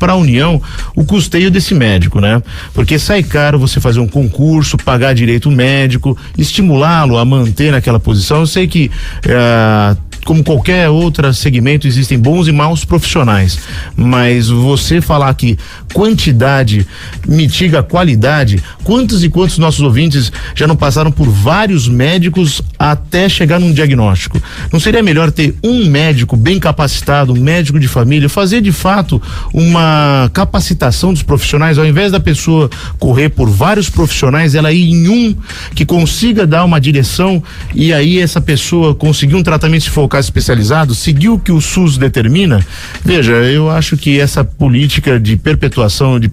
para a União o custeio desse médico, né? Porque sai caro você fazer um concurso, pagar direito médico, estimulá-lo a manter naquela posição. Eu sei que como qualquer outro segmento, existem bons e maus profissionais, mas você falar que quantidade mitiga a qualidade, quantos e quantos nossos ouvintes já não passaram por vários médicos até chegar num diagnóstico? Não seria melhor ter um médico bem capacitado, um médico de família, fazer de fato uma capacitação dos profissionais, ao invés da pessoa correr por vários profissionais, ela ir em um que consiga dar uma direção e aí essa pessoa conseguir um tratamento se focar caso especializado, seguir o que o SUS determina. Veja, eu acho que essa política de perpetuação de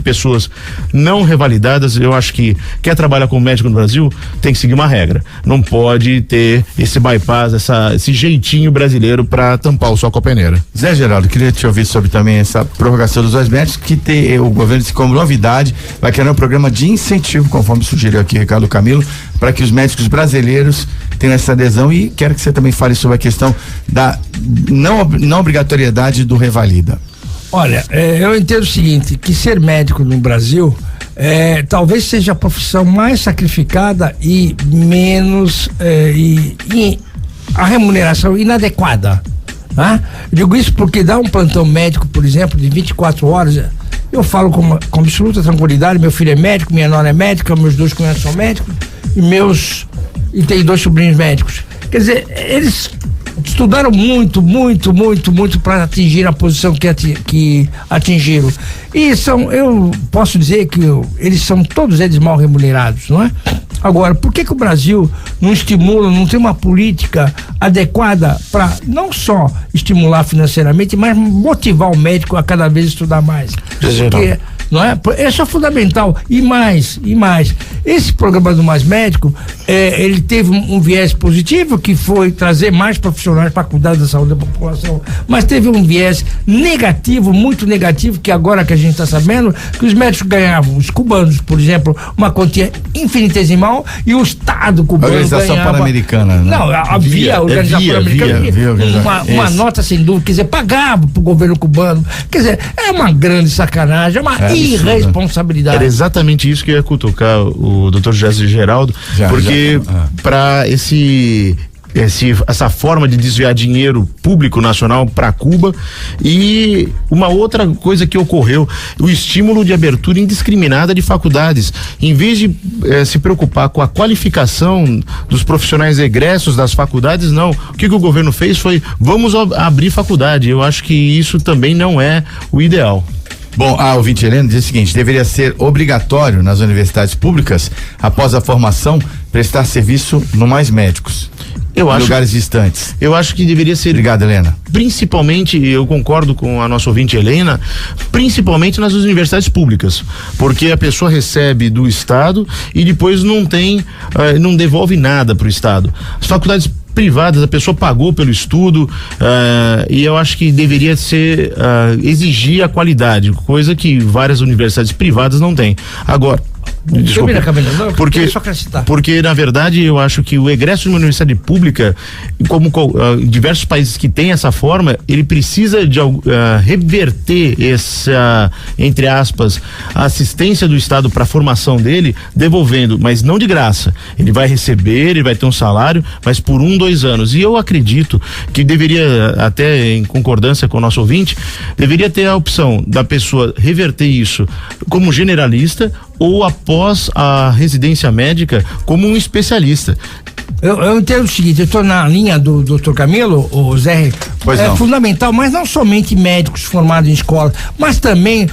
pessoas não revalidadas, eu acho que quer trabalhar como médico no Brasil, tem que seguir uma regra. Não pode ter esse bypass, esse jeitinho brasileiro para tampar o sol com a peneira. Zé Geraldo, queria te ouvir sobre também essa prorrogação dos 2 médicos, que o governo disse como novidade, vai criar um programa de incentivo, conforme sugeriu aqui Ricardo Camilo, para que os médicos brasileiros tenham essa adesão, e quero que você também fale sobre a questão da não obrigatoriedade do revalida. Olha, eu entendo o seguinte, que ser médico no Brasil talvez seja a profissão mais sacrificada e menos e a remuneração inadequada, né? Digo isso porque dá um plantão médico, por exemplo, de 24 horas, eu falo com absoluta tranquilidade, meu filho é médico, minha nora é médica, meus 2 cunhados são médicos e tem 2 sobrinhos médicos. Quer dizer, eles estudaram muito para atingir a posição que atingiram. E eu posso dizer que eles são todos eles mal remunerados, não é? Agora, por que o Brasil não estimula, não tem uma política adequada para não só estimular financeiramente, mas motivar o médico a cada vez estudar mais? Porque, não é? Isso é fundamental. E mais. Esse programa do Mais Médico, ele teve um viés positivo, que foi trazer mais profissionais para cuidar da saúde da população, mas teve um viés negativo, muito negativo, que agora que a gente está sabendo, que os médicos ganhavam, os cubanos, por exemplo, uma quantia infinitesimal, e o Estado cubano Organização ganhava... Pan-Americana, né? Não, havia a Organização Pan-Americana, uma nota sem dúvida, quer dizer, pagava pro governo cubano, quer dizer, é uma grande sacanagem, é uma irresponsabilidade. Era exatamente isso que eu ia cutucar o Dr. José Geraldo, porque para essa forma de desviar dinheiro público nacional para Cuba. E uma outra coisa que ocorreu, o estímulo de abertura indiscriminada de faculdades, em vez de se preocupar com a qualificação dos profissionais egressos das faculdades, não, o que o governo fez foi, vamos abrir faculdade. Eu acho que isso também não é o ideal. Bom, a ouvinte Helena diz o seguinte: deveria ser obrigatório nas universidades públicas, após a formação, prestar serviço no Mais Médicos. Em lugares distantes. Eu acho que deveria ser. Obrigado, Helena. Principalmente, eu concordo com a nossa ouvinte Helena, principalmente nas universidades públicas, porque a pessoa recebe do Estado e depois não devolve nada para o Estado. As faculdades privadas, a pessoa pagou pelo estudo, e eu acho que deveria ser exigir a qualidade, coisa que várias universidades privadas não têm. Agora, desculpa, porque na verdade eu acho que o egresso de uma universidade pública, como diversos países que têm essa forma, ele precisa de reverter essa, entre aspas, a assistência do Estado para a formação dele, devolvendo, mas não de graça. Ele vai receber, ele vai ter um salário, mas por 1-2 anos. E eu acredito que deveria, até em concordância com o nosso ouvinte, deveria ter a opção da pessoa reverter isso como generalista ou após a residência médica como um especialista. Eu entendo o seguinte, eu estou na linha do Dr. Camilo, o Zé, fundamental, mas não somente médicos formados em escola, mas também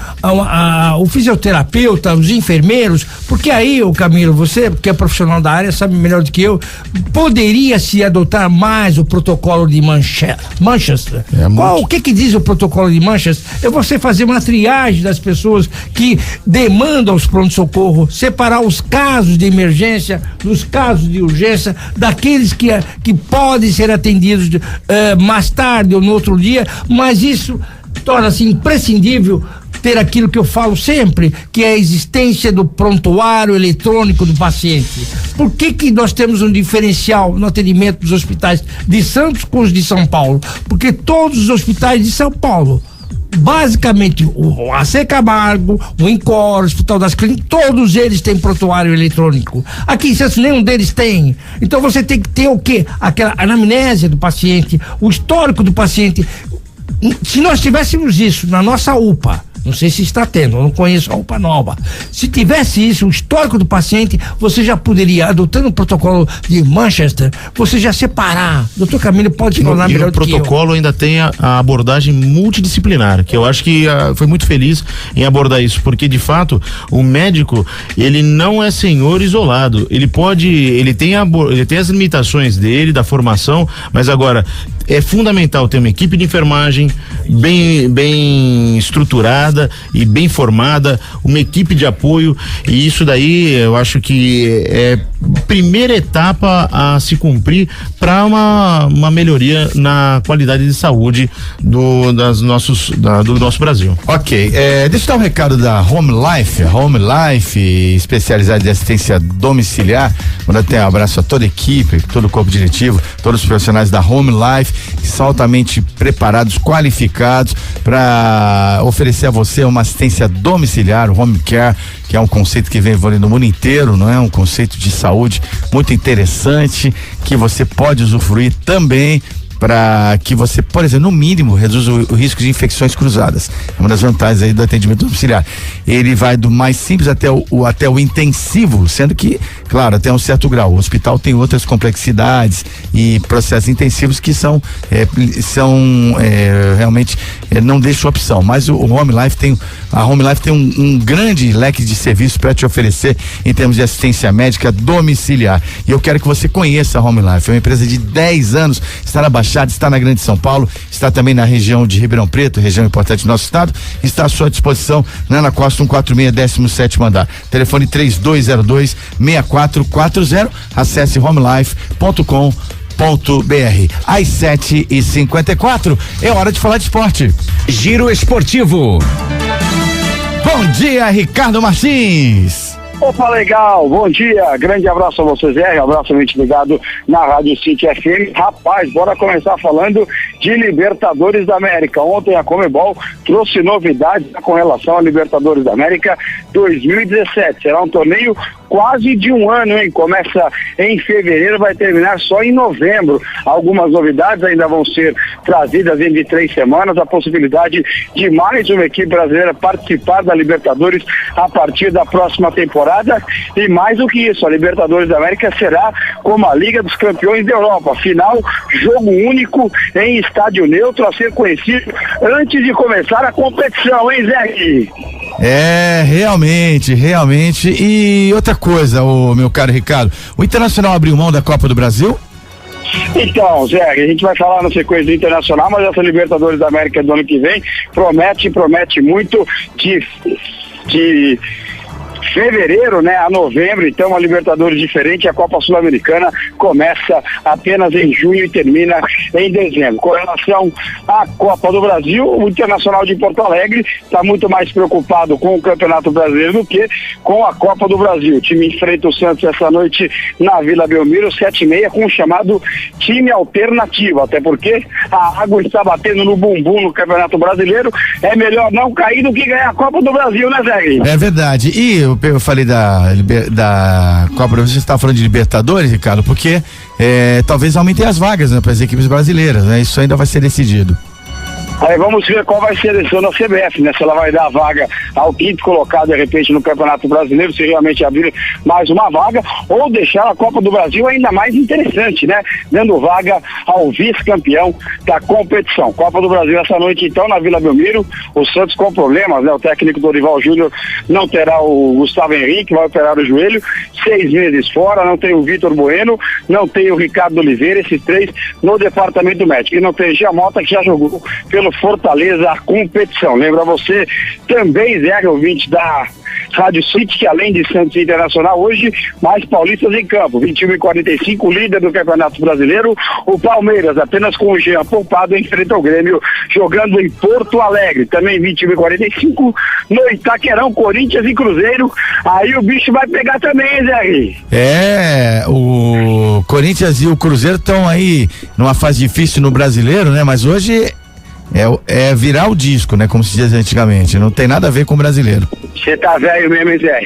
o fisioterapeuta, os enfermeiros, porque aí, o Camilo, você que é profissional da área, sabe melhor do que eu, poderia se adotar mais o protocolo de Manchester. O que diz o protocolo de Manchester? É você fazer uma triagem das pessoas que demandam os pronto-socorro, separar os casos de emergência dos casos de urgência, daqueles que podem ser atendidos mais tarde ou no outro dia, mas isso torna-se imprescindível ter aquilo que eu falo sempre, que é a existência do prontuário eletrônico do paciente. Por que nós temos um diferencial no atendimento dos hospitais de Santos com os de São Paulo? Porque todos os hospitais de São Paulo, basicamente o AC Camargo, o Incor, o Hospital das Clínicas, todos eles têm prontuário eletrônico. Aqui em Santos nenhum deles tem. Então você tem que ter o quê? Aquela anamnésia do paciente, o histórico do paciente. Se nós tivéssemos isso na nossa UPA, Não sei se está tendo, eu não conheço a UPA Nova. Se tivesse isso, o histórico do paciente, você já poderia, adotando o protocolo de Manchester, você já separar. Doutor Camilo pode falar melhor do que eu. O protocolo ainda tem a abordagem multidisciplinar, que eu acho que foi muito feliz em abordar isso, porque de fato o médico, ele não é senhor isolado, ele tem as limitações dele, da formação, mas agora é fundamental ter uma equipe de enfermagem bem estruturada e bem formada, uma equipe de apoio, e isso daí eu acho que é primeira etapa a se cumprir para uma melhoria na qualidade de saúde do nosso Brasil. Ok, deixa eu dar um recado da Home Life, especializada em assistência domiciliar. Mandar até um abraço a toda a equipe, todo o corpo diretivo, todos os profissionais da Home Life, que são altamente preparados, qualificados para oferecer a você uma assistência domiciliar, o home care, que é um conceito que vem evoluindo no mundo inteiro, não é? Um conceito de saúde muito interessante, que você pode usufruir também, para que você, por exemplo, no mínimo, reduza o risco de infecções cruzadas. É uma das vantagens aí do atendimento domiciliar. Ele vai do mais simples até o intensivo, sendo que, claro, até um certo grau. O hospital tem outras complexidades e processos intensivos que são realmente não deixam opção. Mas a Home Life tem um grande leque de serviços para te oferecer em termos de assistência médica domiciliar. E eu quero que você conheça a Home Life. É uma empresa de 10 anos, está na Baixada, está na Grande São Paulo, está também na região de Ribeirão Preto, região importante do nosso estado, está à sua disposição na Ana Costa 146, 17º andar. Telefone 3202-6440, acesse homelife.com.br. Às 7h54, é hora de falar de esporte. Giro Esportivo. Bom dia, Ricardo Martins. Opa, legal, bom dia, grande abraço a vocês, abraço muito ligado na Rádio City FM. Rapaz, bora começar falando de Libertadores da América. Ontem a Conmebol trouxe novidades com relação a Libertadores da América 2017. Será um torneio quase de um ano, hein? Começa em fevereiro, vai terminar só em novembro. Algumas novidades ainda vão ser trazidas dentro de 3 semanas, a possibilidade de mais uma equipe brasileira participar da Libertadores a partir da próxima temporada, e mais do que isso, a Libertadores da América será como a Liga dos Campeões da Europa, afinal, jogo único em estádio neutro a ser conhecido antes de começar a competição, hein, Zé? Realmente, e outra coisa, meu caro Ricardo, o Internacional abriu mão da Copa do Brasil? Então, Zé, a gente vai falar na sequência do Internacional, mas essa Libertadores da América do ano que vem promete muito de fevereiro, né, a novembro, então uma Libertadores diferente. A Copa Sul-Americana começa apenas em junho e termina em dezembro. Com relação à Copa do Brasil, o Internacional de Porto Alegre está muito mais preocupado com o Campeonato Brasileiro do que com a Copa do Brasil. O time enfrenta o Santos essa noite na Vila Belmiro, 7h30, com o chamado time alternativo, até porque a água está batendo no bumbum no Campeonato Brasileiro. É melhor não cair do que ganhar a Copa do Brasil, né, Zé? É verdade. E eu falei da Copa, você está falando de Libertadores, Ricardo, porque talvez aumentem as vagas, né, para as equipes brasileiras, né? Isso ainda vai ser decidido. Aí vamos ver qual vai ser a decisão da CBF, né? Se ela vai dar vaga ao quinto colocado, de repente, no Campeonato Brasileiro, se realmente abrir mais uma vaga, ou deixar a Copa do Brasil ainda mais interessante, né? Dando vaga ao vice-campeão da competição. Copa do Brasil essa noite, então, na Vila Belmiro. O Santos com problemas, né? O técnico Dorival Júnior não terá o Gustavo Henrique, vai operar o joelho, 6 meses fora, não tem o Vitor Bueno, não tem o Ricardo Oliveira, esses 3 no departamento médico. E não tem Giamota, que já jogou pelo Fortaleza a competição. Lembra você também, Zé, ouvinte da Rádio City, que além de Santos Internacional, hoje mais paulistas em campo. 21h45, líder do Campeonato Brasileiro. O Palmeiras, apenas com o Jean poupado, enfrenta o Grêmio jogando em Porto Alegre. Também 21h45, no Itaquerão, Corinthians e Cruzeiro. Aí o bicho vai pegar também, Zé. O Corinthians e o Cruzeiro estão aí numa fase difícil no Brasileiro, né? Mas hoje É virar o disco, né? Como se diz antigamente. Não tem nada a ver com o brasileiro. Você tá velho mesmo, hein, Zé?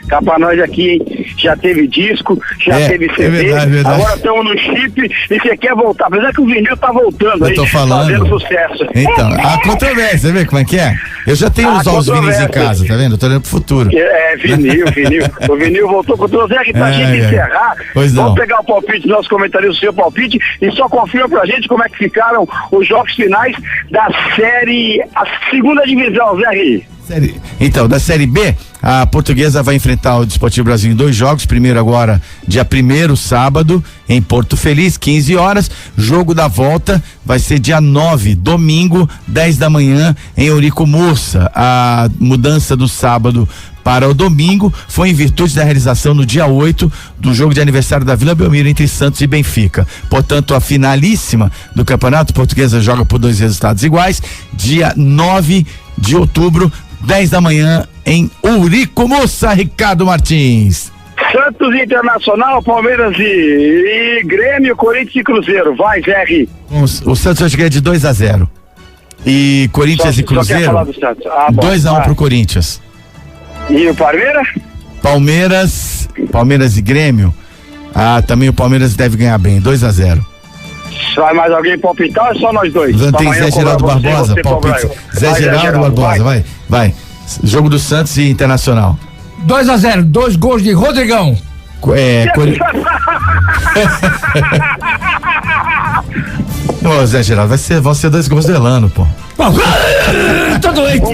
Cá pra nós aqui, hein? Já teve disco, já teve CD, verdade. Agora estamos no chip e você quer voltar. Apesar que o vinil tá voltando aí, fazendo sucesso. Então, a controvérsia, você vê como é que é? Eu já tenho os vinis em casa, tá vendo? Eu tô olhando pro futuro. Vinil. O vinil voltou com o Zé, que pra gente encerrar, vamos pegar o palpite do nosso comentarista, o seu palpite, e só confirma pra gente como é que ficaram os jogos finais da série, a segunda divisão, Zé. Então, da Série B, a Portuguesa vai enfrentar o Desportivo Brasil em 2 jogos. Primeiro agora, dia 1º, sábado, em Porto Feliz, 15 horas. Jogo da volta vai ser dia 9, domingo, 10 da manhã, em Eurico Moça. A mudança do sábado para o domingo foi em virtude da realização no dia 8 do jogo de aniversário da Vila Belmiro entre Santos e Benfica. Portanto, a finalíssima do Campeonato Portuguesa joga por 2 resultados iguais, dia 9 de outubro, 10 da manhã, em Eurico Moça. Ricardo Martins. Santos Internacional, Palmeiras e Grêmio, Corinthians e Cruzeiro. Vai, Zé. O Santos hoje ganha de 2-0. E Corinthians e Cruzeiro, 2-1 pro Corinthians. E o Palmeiras? Palmeiras e Grêmio. Também o Palmeiras deve ganhar bem, 2-0. Vai mais alguém palpitar ou é só nós dois? Tem Zé Geraldo Barbosa, palpite. Zé Geraldo Barbosa, vai. Jogo do Santos e Internacional. 2-0, 2 gols de Rodrigão. Ô, Zé Geraldo, vão ser 2 gols do Elano, pô. Tô doente.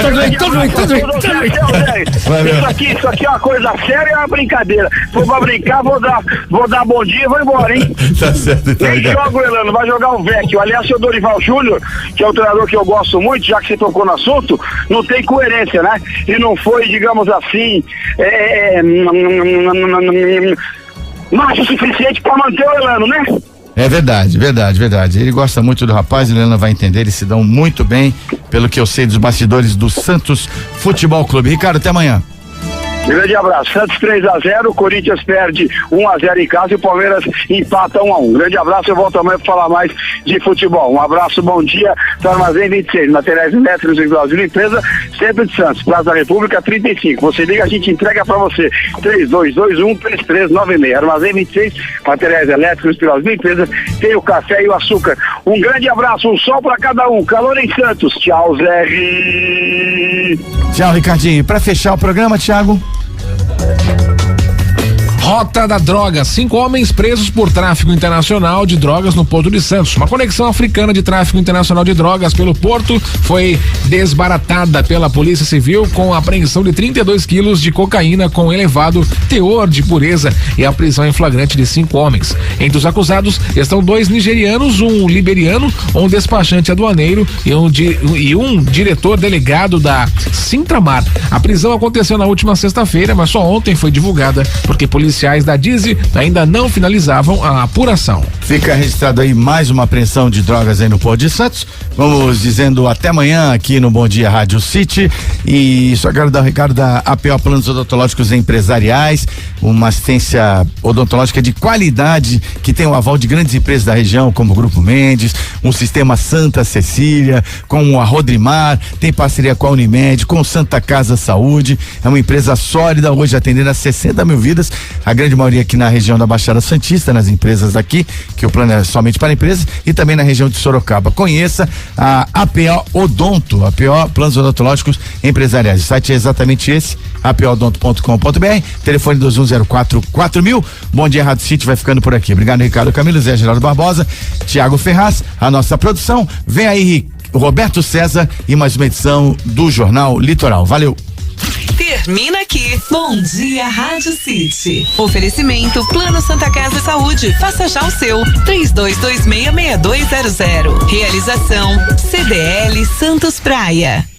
Isso aqui é uma coisa séria, é uma brincadeira. Se for pra brincar, vou dar bom dia e vou embora, hein? Tá certo, então. Nem joga o Elano, vai jogar o Vecchio. Aliás, seu Dorival Júnior, que é um treinador que eu gosto muito, já que você tocou no assunto, não tem coerência, né? E não foi, digamos assim, macho o suficiente pra manter o Elano, né? É verdade. Ele gosta muito do rapaz, a Helena vai entender, eles se dão muito bem, pelo que eu sei dos bastidores do Santos Futebol Clube. Ricardo, até amanhã. Grande abraço. Santos 3-0, o Corinthians perde 1-0 em casa e o Palmeiras empata 1-1. Grande abraço, eu volto amanhã para falar mais de futebol. Um abraço, bom dia. Armazém 26, materiais elétricos em Brasil, empresa Centro de Santos, Praça da República 35. Você liga, a gente entrega para você. 3221-3396. Armazém 26, materiais elétricos, Brasil, empresa, tem o café e o açúcar. Um grande abraço, um sol para cada um. Calor em Santos. Tchau, Zé. Tchau, Ricardinho. Para fechar o programa, Thiago. Rota da droga, 5 homens presos por tráfico internacional de drogas no Porto de Santos. Uma conexão africana de tráfico internacional de drogas pelo Porto foi desbaratada pela Polícia Civil com a apreensão de 32 quilos de cocaína com elevado teor de pureza e a prisão em flagrante de 5 homens. Entre os acusados estão 2 nigerianos, um liberiano, um despachante aduaneiro e um diretor delegado da Sintramar. A prisão aconteceu na última sexta-feira, mas só ontem foi divulgada porque policiais da DISI ainda não finalizavam a apuração. Fica registrado aí mais uma apreensão de drogas aí no Porto de Santos. Vamos dizendo até amanhã aqui no Bom Dia Rádio City. E só quero dar o recado da APO Planos Odontológicos Empresariais, uma assistência odontológica de qualidade que tem o aval de grandes empresas da região, como o Grupo Mendes, um sistema Santa Cecília, com a Rodrimar, tem parceria com a Unimed, com Santa Casa Saúde. É uma empresa sólida, hoje atendendo a 60 mil vidas, a grande maioria aqui na região da Baixada Santista, nas empresas daqui, que o plano é somente para empresas, e também na região de Sorocaba. Conheça a APO Odonto, APO Planos Odontológicos Empresariais. O site é exatamente esse, apoodonto.com.br, telefone 2104-4000. Bom Dia Rádio City vai ficando por aqui. Obrigado, Ricardo Camilo, Zé Geraldo Barbosa, Tiago Ferraz, a nossa produção. Vem aí Roberto César e mais uma edição do Jornal Litoral. Valeu! Termina aqui. Bom Dia Rádio City. Oferecimento Plano Santa Casa Saúde. Faça já o seu. 3226-6200. Realização CDL Santos Praia.